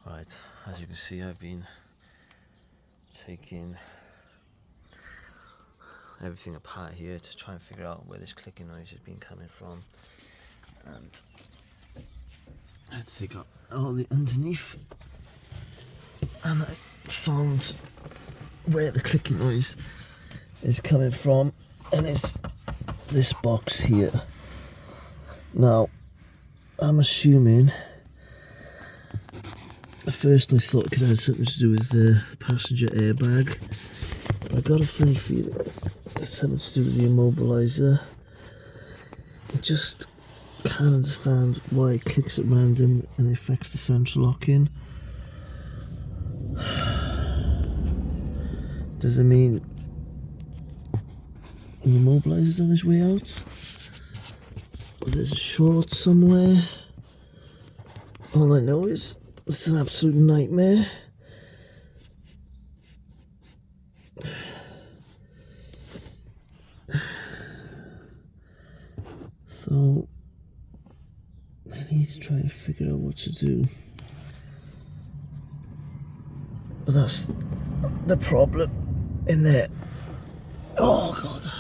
Right, as you can see, I've been taking everything apart here to try and figure out where this clicking noise has been coming from, and let's take out all the underneath, and I found where the clicking noise is coming from, and it's this box here. Now I'm assuming, at first I thought it could have something to do with the passenger airbag, but I got a funny feeling it's something to do with the immobiliser. I just can't understand why it clicks at random and affects the central lock-in. Does it mean the immobiliser's on his way out? Or there's a short somewhere? All I know is it's an absolute nightmare. So I need to try and figure out what to do. But that's the problem in there. Oh god.